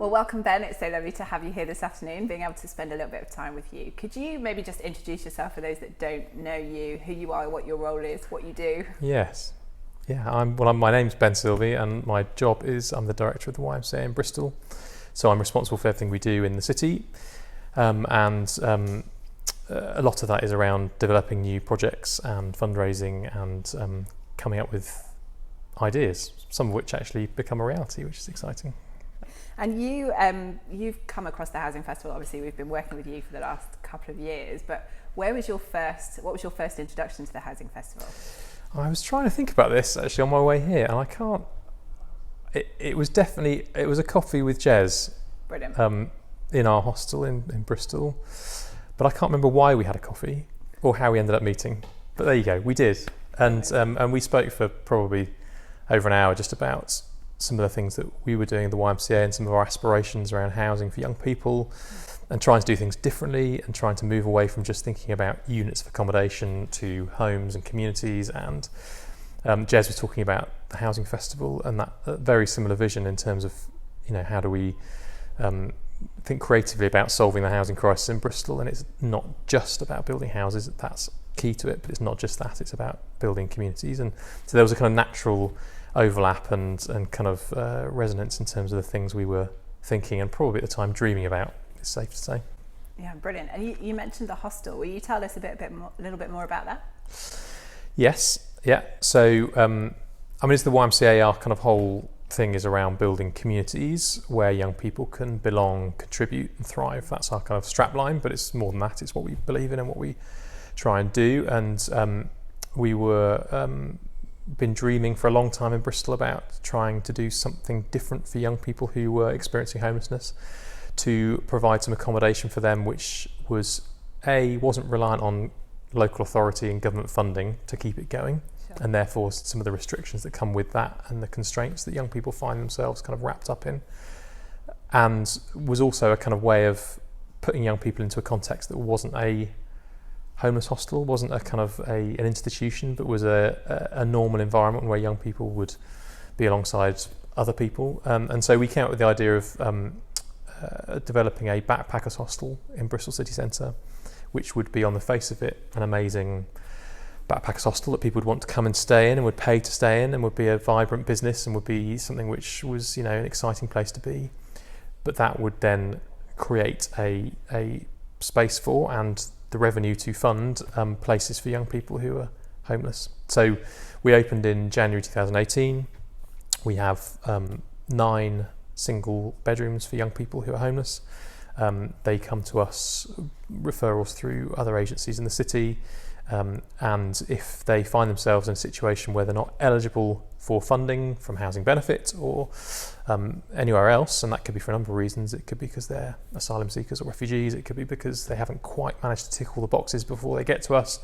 Well, welcome, Ben. It's so lovely to have you here this afternoon, being able to spend a little bit of time with you. Could you maybe just introduce yourself for those that don't know you, who you are, what your role is, what you do? Yes. Yeah, my name's Ben Silvey, and my job is I'm the director of the YMCA in Bristol. So I'm responsible for everything we do in the city, and a lot of that is around developing new projects and fundraising and coming up with ideas, some of which actually become a reality, which is exciting. And you've come across the Housing Festival. Obviously, we've been working with you for the last couple of years, but what was your first introduction to the Housing Festival? I was trying to think about this actually on my way here, and I can't. It was a coffee with Jez. Brilliant. In our hostel in Bristol, but I can't remember why we had a coffee or how we ended up meeting. But there you go, we did, and we spoke for probably over an hour just about some of the things that we were doing at the YMCA and some of our aspirations around housing for young people, and trying to do things differently and trying to move away from just thinking about units of accommodation to homes and communities. And Jez was talking about the Housing Festival and that very similar vision in terms of, how do we think creatively about solving the housing crisis in Bristol. And it's not just about building houses, that's key to it, but it's not just that, it's about building communities. And so there was a kind of natural overlap and kind of resonance in terms of the things we were thinking and probably at the time dreaming about, it's safe to say. Yeah, brilliant. And you mentioned the hostel. Will you tell us a little bit more about that? Yes, yeah. So, as the YMCA, our kind of whole thing is around building communities where young people can belong, contribute and thrive. That's our kind of strapline, but it's more than that. It's what we believe in and what we try and do. And we were been dreaming for a long time in Bristol about trying to do something different for young people who were experiencing homelessness, to provide some accommodation for them which wasn't reliant on local authority and government funding to keep it going. Sure. And therefore some of the restrictions that come with that and the constraints that young people find themselves kind of wrapped up in, and was also a kind of way of putting young people into a context that wasn't a homeless hostel, wasn't a kind of an institution, but was a normal environment where young people would be alongside other people. And so we came up with the idea of developing a backpackers hostel in Bristol city centre, which would be on the face of it an amazing backpackers hostel that people would want to come and stay in and would pay to stay in and would be a vibrant business and would be something which was, an exciting place to be. But that would then create a space for and the revenue to fund places for young people who are homeless. So we opened in January 2018. We have 9 single bedrooms for young people who are homeless. They come to us, referrals through other agencies in the city, and if they find themselves in a situation where they're not eligible for funding from housing benefit or anywhere else, and that could be for a number of reasons. It could be because they're asylum seekers or refugees, it could be because they haven't quite managed to tick all the boxes before they get to us,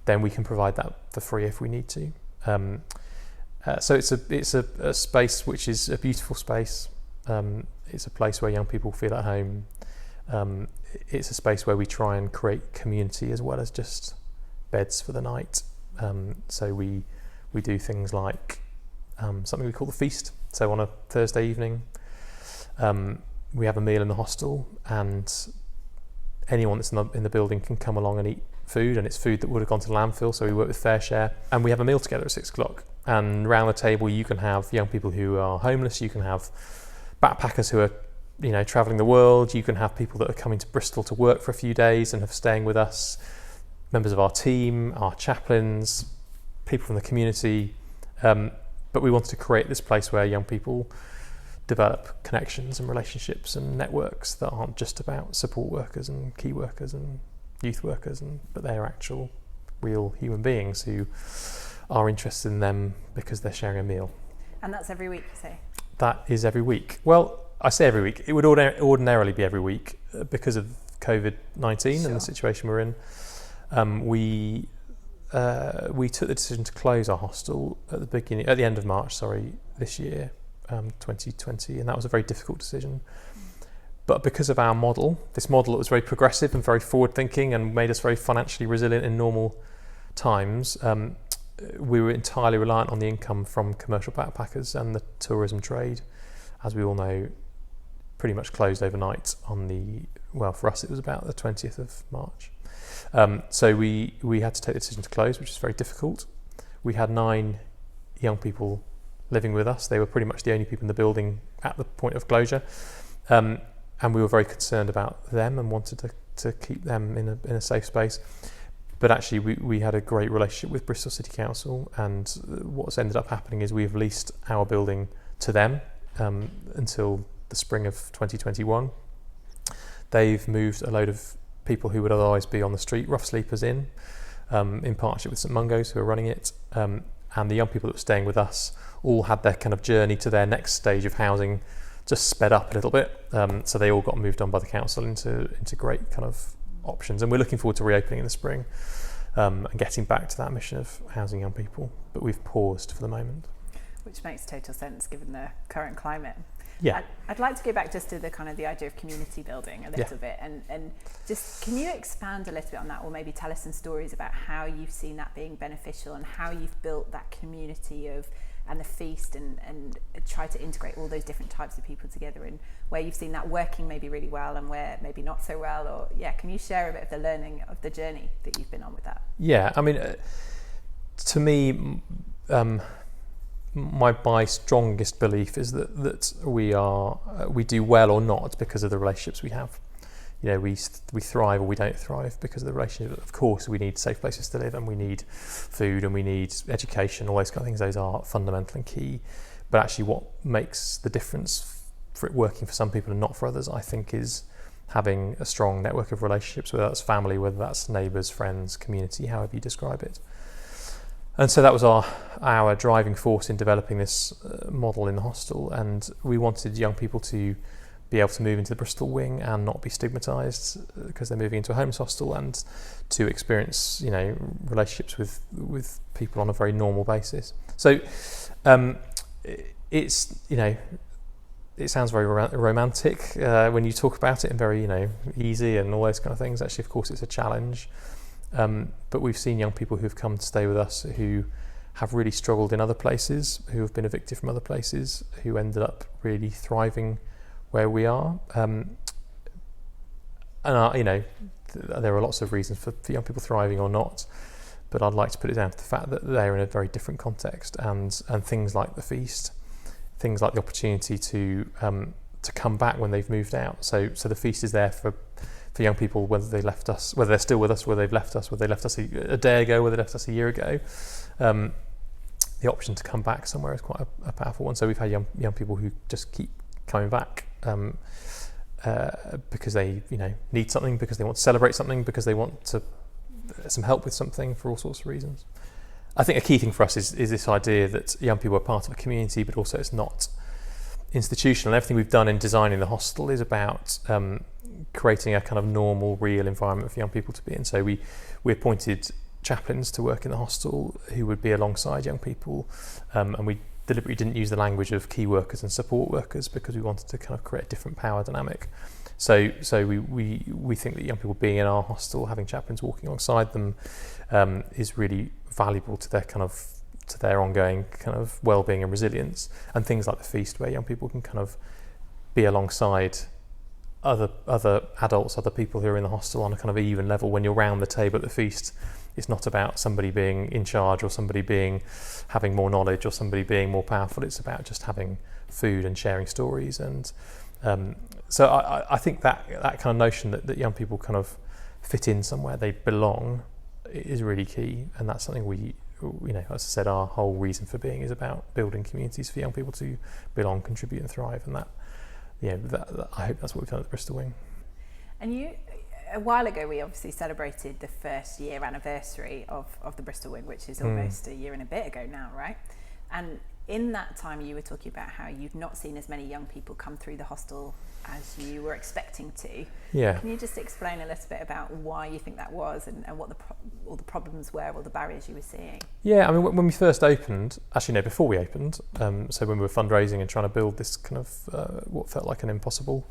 then we can provide that for free if we need to. So it's a space which is a beautiful space. It's a place where young people feel at home. It's a space where we try and create community as well as just beds for the night. So we do things like something we call the feast. So on a Thursday evening, we have a meal in the hostel, and anyone that's in the building can come along and eat food, and it's food that would have gone to landfill. So we work with Fair Share, and we have a meal together at 6:00. And around the table, you can have young people who are homeless. You can have backpackers who are, travelling the world. You can have people that are coming to Bristol to work for a few days and are staying with us. Members of our team, our chaplains, people from the community. But we wanted to create this place where young people develop connections and relationships and networks that aren't just about support workers and key workers and youth workers, but they're actual, real human beings who are interested in them because they're sharing a meal. And that's every week, you say? That is every week. Well, I say every week. It would ordinarily be every week because of COVID-19 Sure. and the situation we're in. We took the decision to close our hostel at the end of March, this year, 2020, and that was a very difficult decision. But because of our model, this model that was very progressive and very forward-thinking and made us very financially resilient in normal times, we were entirely reliant on the income from commercial backpackers, and the tourism trade, as we all know, pretty much closed overnight for us it was about the 20th of March. So we had to take the decision to close, which is very difficult. We had 9 young people living with us. They were pretty much the only people in the building at the point of closure. And we were very concerned about them and wanted to keep them in a safe space. But actually we had a great relationship with Bristol City Council, and what's ended up happening is we've leased our building to them until the spring of 2021. They've moved a load of people who would otherwise be on the street, rough sleepers in partnership with St Mungo's, who are running it. And the young people that were staying with us all had their kind of journey to their next stage of housing just sped up a little bit. So they all got moved on by the council into great kind of options. And we're looking forward to reopening in the spring and getting back to that mission of housing young people. But we've paused for the moment. Which makes total sense given the current climate. Yeah. I'd like to go back just to the kind of the idea of community building a little bit, and just can you expand a little bit on that, or maybe tell us some stories about how you've seen that being beneficial and how you've built that community and the feast and try to integrate all those different types of people together, and where you've seen that working maybe really well and where maybe not so well, or can you share a bit of the learning of the journey that you've been on with that? Yeah, I mean, to me, my strongest belief is that we do well or not because of the relationships we have. You know, we thrive or we don't thrive because of the relationship. Of course, we need safe places to live, and we need food, and we need education, all those kind of things. Those are fundamental and key. But actually, what makes the difference for it working for some people and not for others, I think, is having a strong network of relationships, whether that's family, whether that's neighbours, friends, community, however you describe it. And so that was our driving force in developing this model in the hostel, and we wanted young people to be able to move into the Bristol wing and not be stigmatised because they're moving into a homeless hostel, and to experience, relationships with people on a very normal basis. So it's, it sounds very romantic when you talk about it, and very, easy and all those kind of things. Actually, of course, it's a challenge. But we've seen young people who've come to stay with us who have really struggled in other places, who have been evicted from other places, who ended up really thriving where we are. And there are lots of reasons for young people thriving or not, but I'd like to put it down to the fact that they're in a very different context, and things like the feast, things like the opportunity to come back when they've moved out. So the feast is there for young people, whether they left us, whether they're still with us, whether they've left us, whether they left us a day ago, whether they left us a year ago. The option to come back somewhere is quite a powerful one. So we've had young people who just keep coming back because they need something, because they want to celebrate something, because they want some help with something, for all sorts of reasons. I think a key thing for us is this idea that young people are part of a community, but also it's not institutional. Everything we've done in designing the hostel is about creating a kind of normal, real environment for young people to be in. So we appointed chaplains to work in the hostel who would be alongside young people, and we deliberately didn't use the language of key workers and support workers because we wanted to kind of create a different power dynamic. So we think that young people being in our hostel, having chaplains walking alongside them, is really valuable to their ongoing kind of well-being and resilience. And things like the feast, where young people can kind of be alongside other adults, other people who are in the hostel on a kind of even level. When you're round the table at the feast, it's not about somebody being in charge or somebody having more knowledge or somebody being more powerful. It's about just having food and sharing stories. And so I think that kind of notion that young people kind of fit in somewhere, they belong, is really key. And that's something we, as I said, our whole reason for being is about building communities for young people to belong, contribute and thrive. And that I hope that's what we've done at the Bristol Wing. And a while ago, we obviously celebrated the first year anniversary of the Bristol Wing, which is almost a year and a bit ago now, right? And in that time, you were talking about how you'd not seen as many young people come through the hostel as you were expecting to. Yeah. Can you just explain a little bit about why you think that was, and what all the problems were, or the barriers you were seeing? Yeah, I mean, when we first opened, actually no, before we opened, so when we were fundraising and trying to build this kind of what felt like an impossible,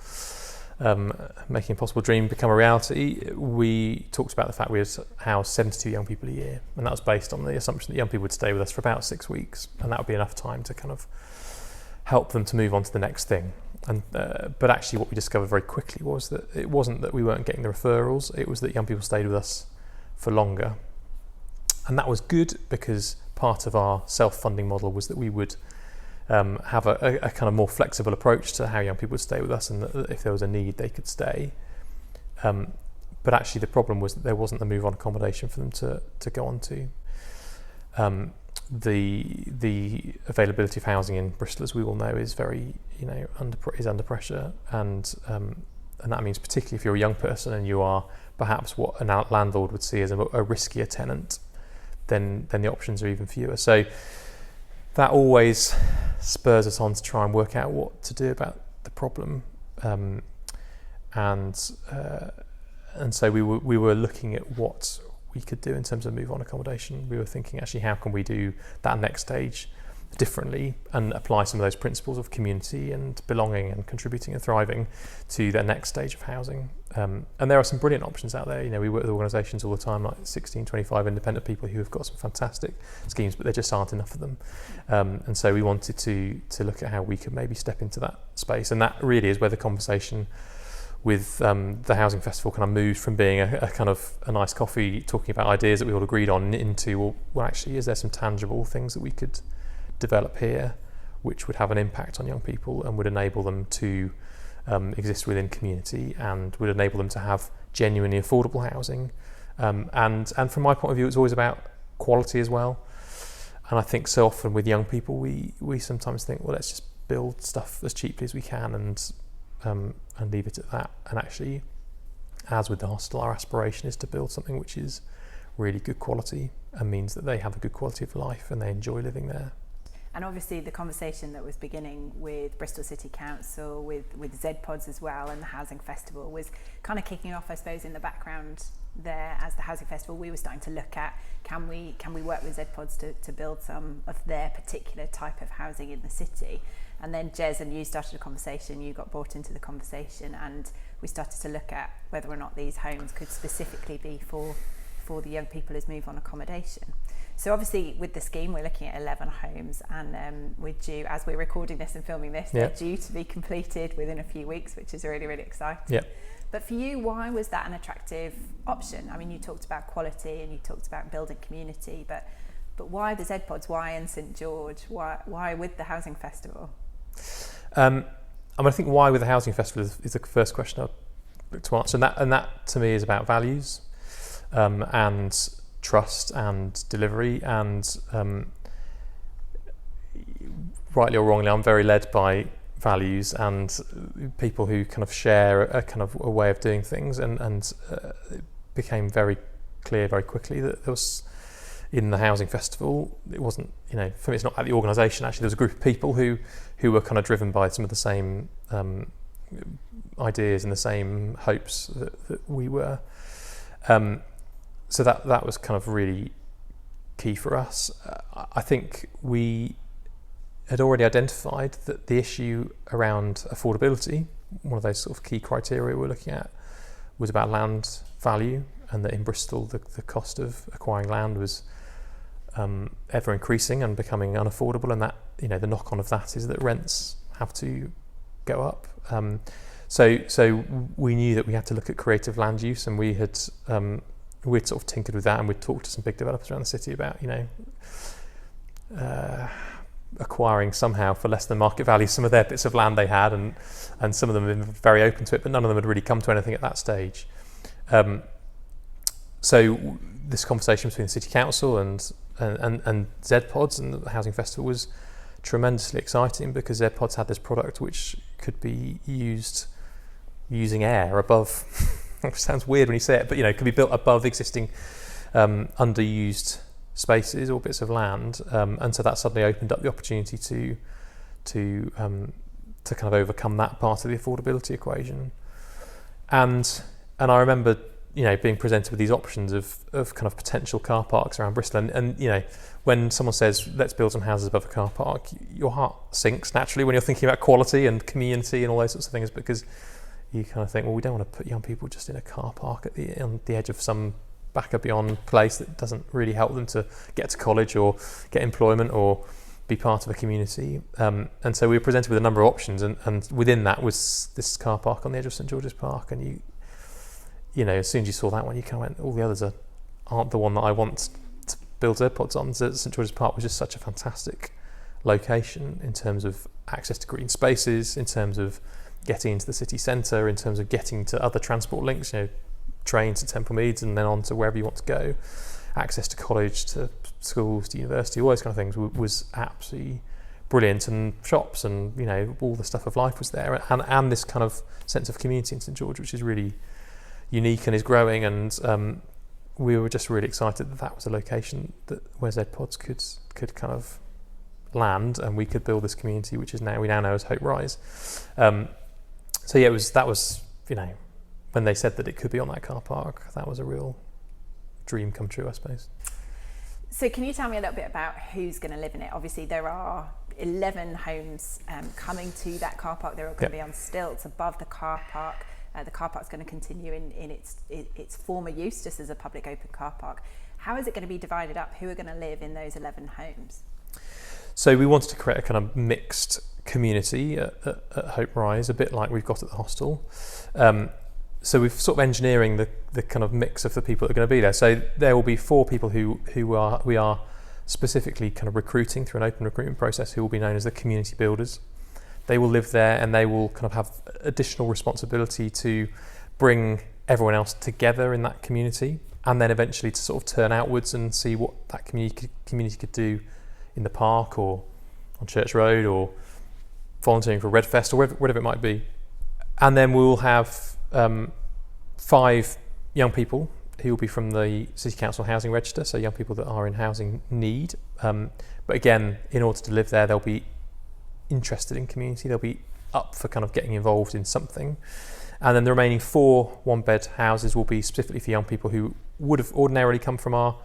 making impossible dream become a reality, we talked about the fact we had housed 72 young people a year, and that was based on the assumption that young people would stay with us for about 6 weeks, and that would be enough time to kind of help them to move on to the next thing. And but actually what we discovered very quickly was that it wasn't that we weren't getting the referrals, it was that young people stayed with us for longer. And that was good because part of our self-funding model was that we would have a kind of more flexible approach to how young people would stay with us, and that if there was a need they could stay. But actually the problem was that there wasn't the move on accommodation for them to go on to. The availability of housing in Bristol, as we all know, is very, under pressure, and that means particularly if you're a young person and you are perhaps what a landlord would see as a riskier tenant, then the options are even fewer. So that always spurs us on to try and work out what to do about the problem, and so we were looking at what we could do in terms of move on accommodation. We were thinking, actually, how can we do that next stage differently and apply some of those principles of community and belonging and contributing and thriving to the next stage of housing. And there are some brilliant options out there. We work with organisations all the time, like 1625 independent people who have got some fantastic schemes, but there just aren't enough of them. And so we wanted to look at how we could maybe step into that space. And that really is where the conversation with the Housing Festival kind of moved from being a kind of a nice coffee talking about ideas that we all agreed on into, well, actually, is there some tangible things that we could develop here which would have an impact on young people and would enable them to exist within community and would enable them to have genuinely affordable housing. And from my point of view, it's always about quality as well. And I think so often with young people, we sometimes think, well, let's just build stuff as cheaply as we can and leave it at that. And actually, as with the hostel, our aspiration is to build something which is really good quality and means that they have a good quality of life and they enjoy living there. And obviously the conversation that was beginning with Bristol City Council, with Z-Pods as well, and the Housing Festival was kind of kicking off, I suppose, in the background there. As the Housing Festival, we were starting to look at, can we work with Z-Pods to build some of their particular type of housing in the city? And then Jez and you started a conversation, you got brought into the conversation, and we started to look at whether or not these homes could specifically be for the young people as move on accommodation. So obviously with the scheme we're looking at 11 homes, and we're due, as we're recording this and filming this, they're due to be completed within a few weeks, which is really, really exciting. Yeah. But for you, why was that an attractive option? I mean, you talked about quality and you talked about building community, but why the Z-Pods? Why in St George? Why with the Housing Festival? I think why with the Housing Festival is the first question I'd look to answer, and that to me is about values, and trust and delivery, and rightly or wrongly, I'm very led by values and people who kind of share a kind of a way of doing things, and it became very clear very quickly that there was, in the Housing Festival, it wasn't, for me it's not at the organisation, actually there was a group of people who were kind of driven by some of the same ideas and the same hopes that we were. So that was kind of really key for us. I think we had already identified that the issue around affordability, one of those sort of key criteria we're looking at, was about land value, and that in Bristol the cost of acquiring land was ever increasing and becoming unaffordable, and that the knock-on of that is that rents have to go up. So we knew that we had to look at creative land use, and we'd sort of tinkered with that, and we'd talked to some big developers around the city about acquiring somehow for less than market value some of their bits of land they had, and some of them had been very open to it, but none of them had really come to anything at that stage. So this conversation between the City Council and Z-Pods and the Housing Festival was tremendously exciting, because Z-Pods had this product which could be used using air above. It sounds weird when you say it, but it could be built above existing underused spaces or bits of land, and so that suddenly opened up the opportunity to kind of overcome that part of the affordability equation. And I remember being presented with these options of kind of potential car parks around Bristol, and when someone says let's build some houses above a car park, your heart sinks naturally when you're thinking about quality and community and all those sorts of things, because you kind of think, well, we don't want to put young people just in a car park on the edge of some back or beyond place that doesn't really help them to get to college or get employment or be part of a community. And so we were presented with a number of options, and within that was this car park on the edge of St George's Park. And you know, as soon as you saw that one, you kind of went, all the others aren't the one that I want to build AirPods on. So St George's Park was just such a fantastic location in terms of access to green spaces, in terms of getting into the city centre, in terms of getting to other transport links, you know, trains to Temple Meads and then on to wherever you want to go, access to college, to schools, to university, all those kind of things was absolutely brilliant. And shops and, you know, all the stuff of life was there, and this kind of sense of community in St George, which is really unique and is growing. And we were just really excited that was a location where ZPods could kind of land, and we could build this community, which is we now know as Hope Rise. So yeah, that was, you know, when they said that it could be on that car park, that was a real dream come true, I suppose. So can you tell me a little bit about who's going to live in it? Obviously there are 11 homes coming to that car park. They're all going to be on stilts above the car park. The car park's going to continue in its former use, just as a public open car park. How is it going to be divided up? Who are going to live in those 11 homes? So we wanted to create a kind of mixed community at Hope Rise, a bit like we've got at the hostel. So we're sort of engineering the kind of mix of the people that are going to be there. So there will be 4 people who we are specifically kind of recruiting through an open recruitment process, who will be known as the community builders. They will live there, and they will kind of have additional responsibility to bring everyone else together in that community, and then eventually to sort of turn outwards and see what that community could do in the park or on Church Road or volunteering for Redfest or whatever it might be. And then we'll have 5 young people who will be from the City Council Housing Register, so young people that are in housing need. But again, in order to live there, they'll be interested in community, they'll be up for kind of getting involved in something. And then the remaining 4 one-bed houses will be specifically for young people who would have ordinarily come from our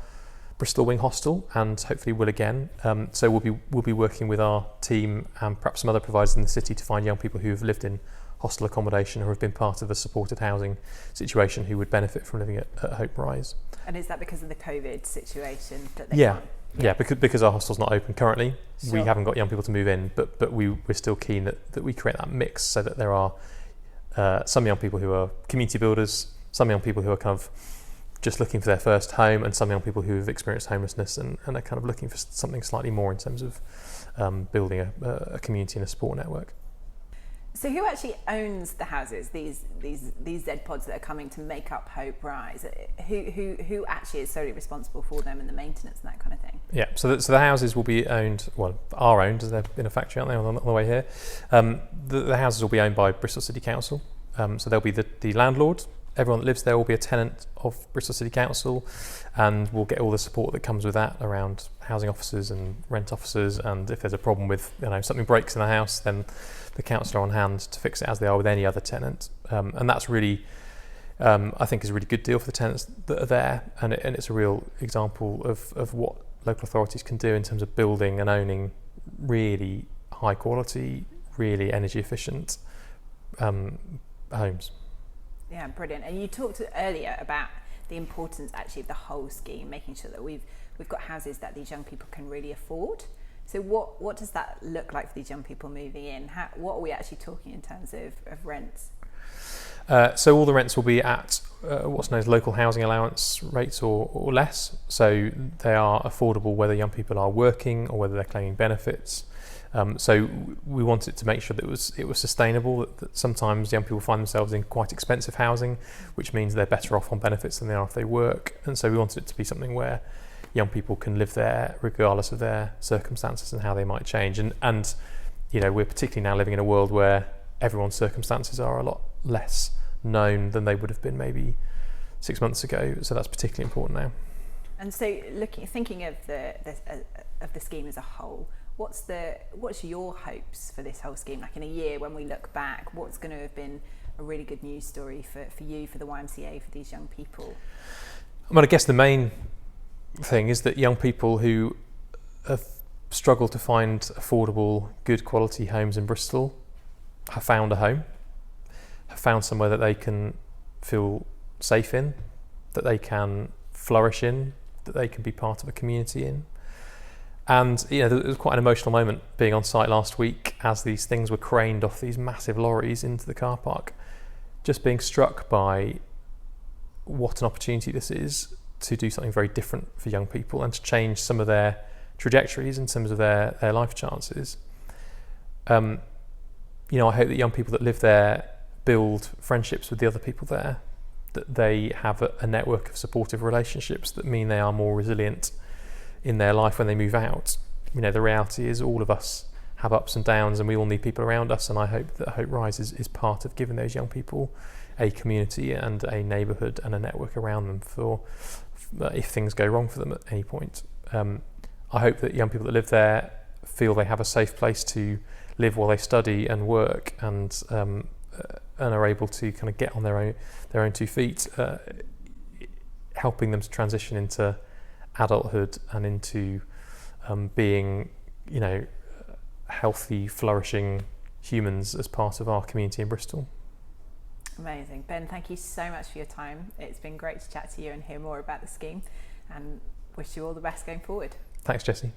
Bristol Wing hostel, and hopefully will again. So we'll be working with our team and perhaps some other providers in the city to find young people who have lived in hostel accommodation or have been part of a supported housing situation who would benefit from living at Hope Rise. And is that because of the COVID situation that they can't? Yeah, because our hostel's not open currently. Sure. We haven't got young people to move in, but we're still keen that we create that mix, so that there are some young people who are community builders, some young people who are kind of just looking for their first home, and some young people who have experienced homelessness and are kind of looking for something slightly more in terms of building a community and a support network. So who actually owns the houses, these ZPods that are coming to make up Hope Rise? Who actually is solely responsible for them and the maintenance and that kind of thing? Yeah, so the houses will be owned, are owned, as they're in a factory, aren't they, on the way here? The houses will be owned by Bristol City Council. So they'll be the landlord. Everyone that lives there will be a tenant of Bristol City Council, and we'll get all the support that comes with that around housing officers and rent officers. And if there's a problem with, something breaks in the house, then the council are on hand to fix it, as they are with any other tenant. And that's really, I think, is a really good deal for the tenants that are there, and it's a real example of what local authorities can do in terms of building and owning really high quality, really energy efficient homes. Yeah, brilliant. And you talked earlier about the importance actually of the whole scheme, making sure that we've got houses that these young people can really afford. So what does that look like for these young people moving in? What are we actually talking in terms of rents? So all the rents will be at what's known as local housing allowance rates or less. So they are affordable whether young people are working or whether they're claiming benefits. So we wanted to make sure that it was sustainable, that sometimes young people find themselves in quite expensive housing, which means they're better off on benefits than they are if they work. And so we wanted it to be something where young people can live there regardless of their circumstances and how they might change. And we're particularly now living in a world where everyone's circumstances are a lot less known than they would have been maybe 6 months ago. So that's particularly important now. And so thinking of the scheme as a whole, what's your hopes for this whole scheme? Like in a year when we look back, what's going to have been a really good news story for you, for the YMCA, for these young people? I guess the main thing is that young people who have struggled to find affordable, good quality homes in Bristol have found a home, have found somewhere that they can feel safe in, that they can flourish in, that they can be part of a community in. And there was quite an emotional moment being on site last week as these things were craned off these massive lorries into the car park. Just being struck by what an opportunity this is to do something very different for young people and to change some of their trajectories in terms of their life chances. I hope that young people that live there build friendships with the other people there, that they have a network of supportive relationships that mean they are more resilient in their life when they move out. The reality is all of us have ups and downs, and we all need people around us, and I hope that Hope Rise is part of giving those young people a community and a neighbourhood and a network around them for if things go wrong for them at any point. I hope that young people that live there feel they have a safe place to live while they study and work, and are able to kind of get on their own 2 feet, helping them to transition into adulthood and into being, healthy, flourishing humans as part of our community in Bristol. Amazing. Ben, thank you so much for your time. It's been great to chat to you and hear more about the scheme, and wish you all the best going forward. Thanks, Jessie.